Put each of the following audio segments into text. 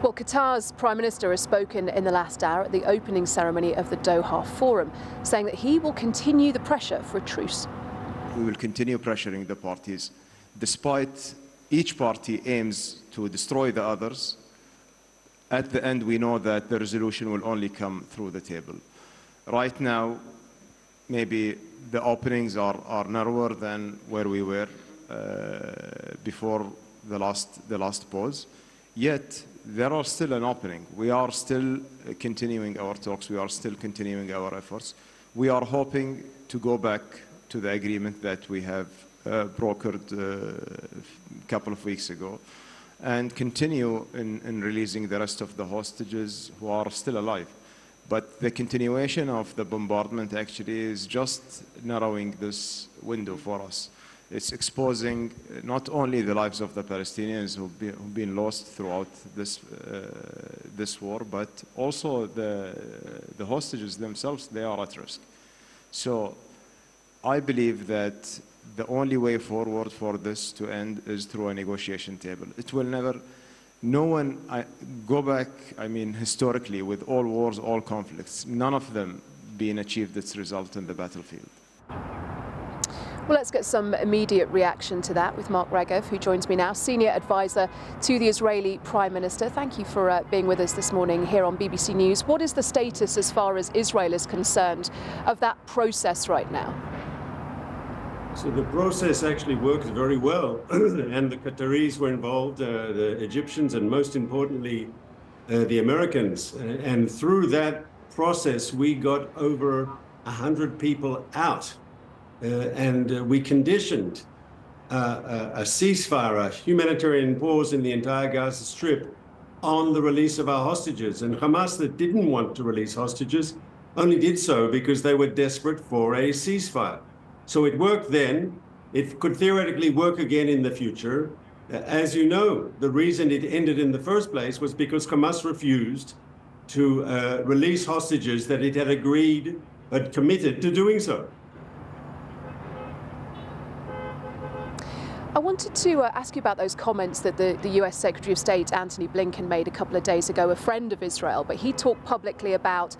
Well, Qatar's Prime Minister has spoken in the last hour at the opening ceremony of the Doha Forum, saying that he will continue the pressure for a truce. We will continue pressuring the parties, despite each party aims to destroy the others. At the end, we know that the resolution will only come through the table. Right now, maybe the openings are narrower than where we were before the last pause. Yet, there are still an opening. We are still continuing our talks. We are still continuing our efforts. We are hoping to go back to the agreement that we have brokered a couple of weeks ago and continue in releasing the rest of the hostages who are still alive. But the continuation of the bombardment actually is just narrowing this window for us. It's exposing not only the lives of the Palestinians who've been lost throughout this war, but also the hostages themselves. They are at risk. So I believe that the only way forward for this to end is through a negotiation table. It will never, no one, go back, I mean, historically, with all wars, all conflicts, none of them being achieved its result in the battlefield. Well, let's get some immediate reaction to that with Mark Regev, who joins me now, Senior Advisor to the Israeli Prime Minister. Thank you for being with us this morning here on BBC News. What is the status, as far as Israel is concerned, of that process right now? So the process actually works very well, and the Qataris were involved, the Egyptians, and most importantly, the Americans. And through that process, we got over 100 people out. And we conditioned a ceasefire, a humanitarian pause in the entire Gaza Strip on the release of our hostages. And Hamas, that didn't want to release hostages, only did so because they were desperate for a ceasefire. So it worked then. It could theoretically work again in the future. As you know, the reason it ended in the first place was because Hamas refused to release hostages that it had agreed, had committed to doing so. I wanted to ask you about those comments that the US Secretary of State, Antony Blinken, made a couple of days ago, a friend of Israel, but he talked publicly about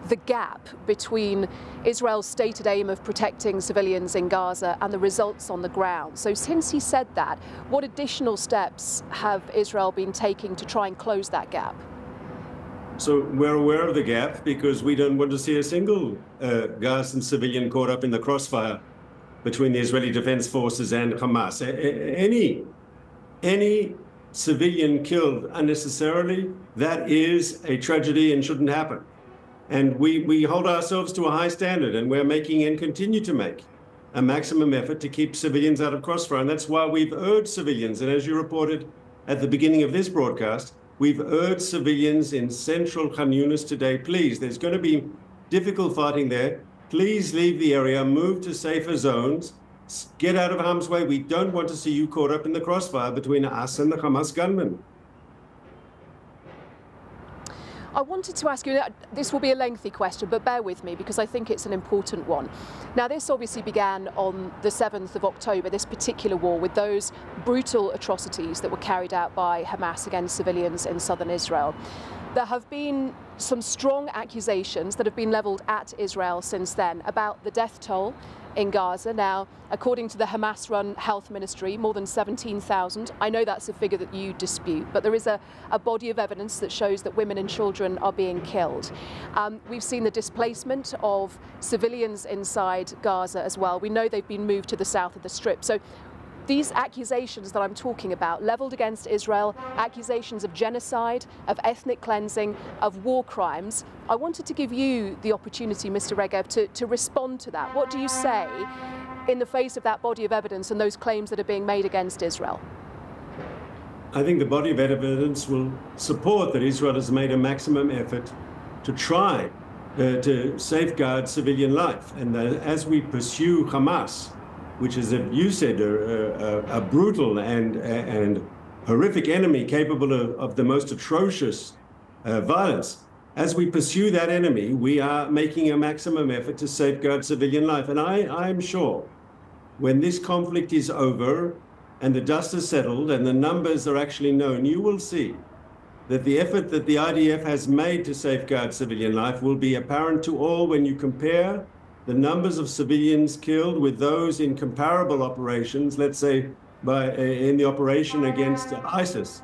the gap between Israel's stated aim of protecting civilians in Gaza and the results on the ground. So since he said that, what additional steps have Israel been taking to try and close that gap? So we're aware of the gap because we don't want to see a single Gazan civilian caught up in the crossfire between the Israeli Defense Forces and Hamas. Any civilian killed unnecessarily, that is a tragedy and shouldn't happen. And we hold ourselves to a high standard, and we're making and continue to make a maximum effort to keep civilians out of crossfire. And that's why we've urged civilians, and as you reported at the beginning of this broadcast, we've urged civilians in central Khan Yunis today, please, there's going to be difficult fighting there. Please leave the area, move to safer zones, get out of harm's way. We don't want to see you caught up in the crossfire between us and the Hamas gunmen. I wanted to ask you, this will be a lengthy question, but bear with me because I think it's an important one. Now, this obviously began on the 7th of October, this particular war, with those brutal atrocities that were carried out by Hamas against civilians in southern Israel. There have been some strong accusations that have been levelled at Israel since then about the death toll in Gaza. Now, according to the Hamas-run health ministry, more than 17,000. I know that's a figure that you dispute, but there is a body of evidence that shows that women and children are being killed. We've seen the displacement of civilians inside Gaza as well. We know they've been moved to the south of the Strip. So these accusations that I'm talking about, levelled against Israel, accusations of genocide, of ethnic cleansing, of war crimes, I wanted to give you the opportunity, Mr. Regev, to respond to that. What do you say in the face of that body of evidence and those claims that are being made against Israel? I think the body of evidence will support that Israel has made a maximum effort to try to safeguard civilian life. And as we pursue Hamas, which is, as you said, a brutal and horrific enemy capable of the most atrocious violence. As we pursue that enemy, we are making a maximum effort to safeguard civilian life. And I'm sure when this conflict is over and the dust has settled and the numbers are actually known, you will see that the effort that the IDF has made to safeguard civilian life will be apparent to all when you compare the numbers of civilians killed with those in comparable operations, let's say in the operation against ISIS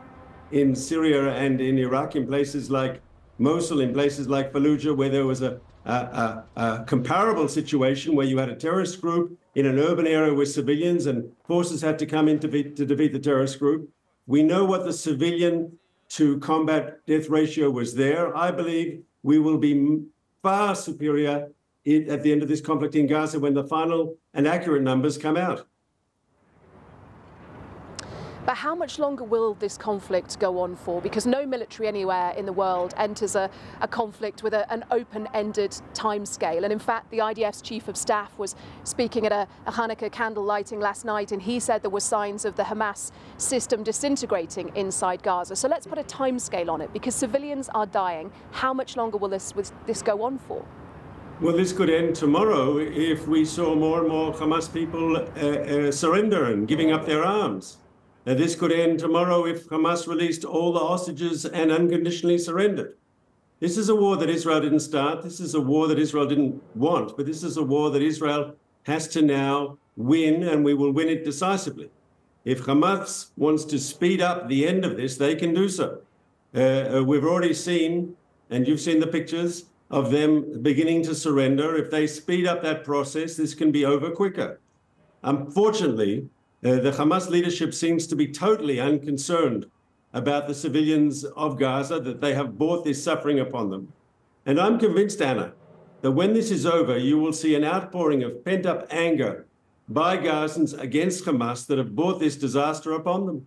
in Syria and in Iraq, in places like Mosul, in places like Fallujah, where there was a comparable situation where you had a terrorist group in an urban area with civilians and forces had to come in to defeat the terrorist group. We know what the civilian to combat death ratio was there. I believe we will be far superior at the end of this conflict in Gaza when the final and accurate numbers come out. But how much longer will this conflict go on for? Because no military anywhere in the world enters a conflict with an open-ended timescale. And in fact, the IDF's chief of staff was speaking at a Hanukkah candle lighting last night, and he said there were signs of the Hamas system disintegrating inside Gaza. So let's put a timescale on it, because civilians are dying. How much longer will this go on for? Well, this could end tomorrow if we saw more and more Hamas people surrender and giving up their arms. This could end tomorrow if Hamas released all the hostages and unconditionally surrendered. This is a war that Israel didn't start. This is a war that Israel didn't want, but this is a war that Israel has to now win, and we will win it decisively. If Hamas wants to speed up the end of this, they can do so. We've already seen, and you've seen the pictures of them beginning to surrender. If they speed up that process, this can be over quicker. Unfortunately, the Hamas leadership seems to be totally unconcerned about the civilians of Gaza, that they have brought this suffering upon them. And I'm convinced, Anna, that when this is over, you will see an outpouring of pent-up anger by Gazans against Hamas that have brought this disaster upon them.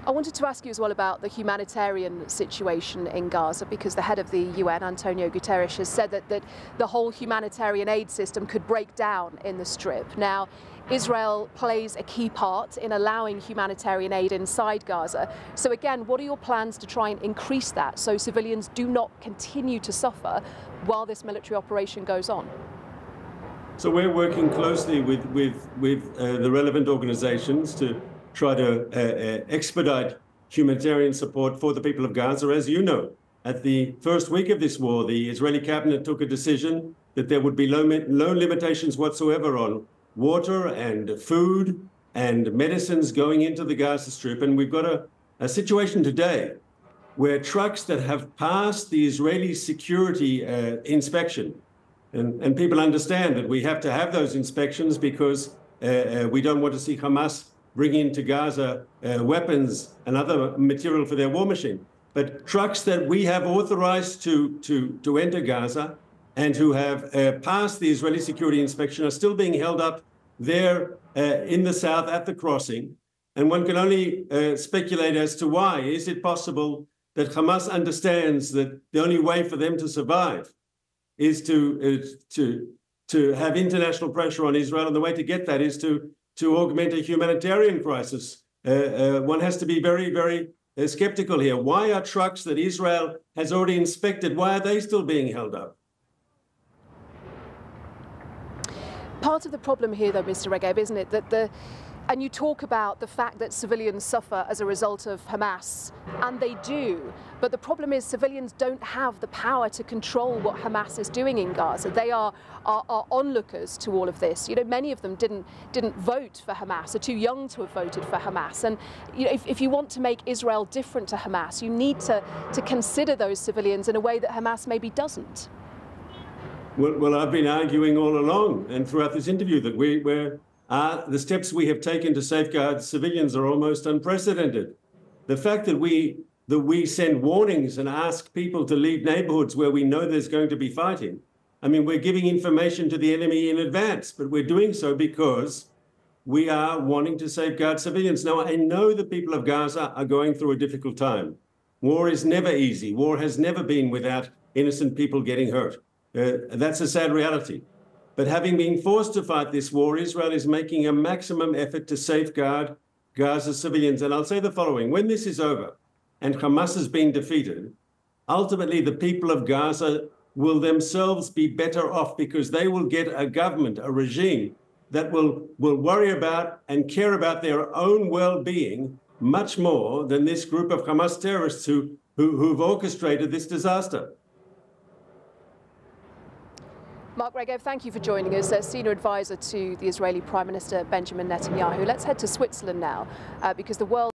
I wanted to ask you as well about the humanitarian situation in Gaza, because the head of the UN, Antonio Guterres, has said that the whole humanitarian aid system could break down in the Strip. Now, Israel plays a key part in allowing humanitarian aid inside Gaza. So again, what are your plans to try and increase that so civilians do not continue to suffer while this military operation goes on? So we're working closely with the relevant organizations to try to expedite humanitarian support for the people of Gaza. As you know, at the first week of this war, the Israeli cabinet took a decision that there would be no limitations whatsoever on water and food and medicines going into the Gaza Strip. And we've got a situation today where trucks that have passed the Israeli security inspection, and people understand that we have to have those inspections because we don't want to see Hamas bring into Gaza weapons and other material for their war machine. But trucks that we have authorized to enter Gaza and who have passed the Israeli security inspection are still being held up there in the south at the crossing. And one can only speculate as to why. Is it possible that Hamas understands that the only way for them to survive is to have international pressure on Israel, and the way to get that is to augment a humanitarian crisis? One has to be very, very skeptical here. Why are trucks that Israel has already inspected, why are they still being held up? Part of the problem here, though, Mr. Regev, isn't it, that and you talk about the fact that civilians suffer as a result of Hamas, and they do. But the problem is civilians don't have the power to control what Hamas is doing in Gaza. They are onlookers to all of this. You know, many of them didn't vote for Hamas, are too young to have voted for Hamas. And you know, if you want to make Israel different to Hamas, you need to consider those civilians in a way that Hamas maybe doesn't. Well, I've been arguing all along and throughout this interview that the steps we have taken to safeguard civilians are almost unprecedented. The fact that we send warnings and ask people to leave neighborhoods where we know there's going to be fighting. I mean, we're giving information to the enemy in advance, but we're doing so because we are wanting to safeguard civilians. Now, I know the people of Gaza are going through a difficult time. War is never easy. War has never been without innocent people getting hurt. That's a sad reality. But having been forced to fight this war, Israel is making a maximum effort to safeguard Gaza's civilians. And I'll say the following: when this is over and Hamas has been defeated, ultimately the people of Gaza will themselves be better off because they will get a government, a regime that will worry about and care about their own well-being much more than this group of Hamas terrorists who've orchestrated this disaster. Mark Regev, thank you for joining us, Senior Advisor to the Israeli Prime Minister Benjamin Netanyahu. Let's head to Switzerland now, because the world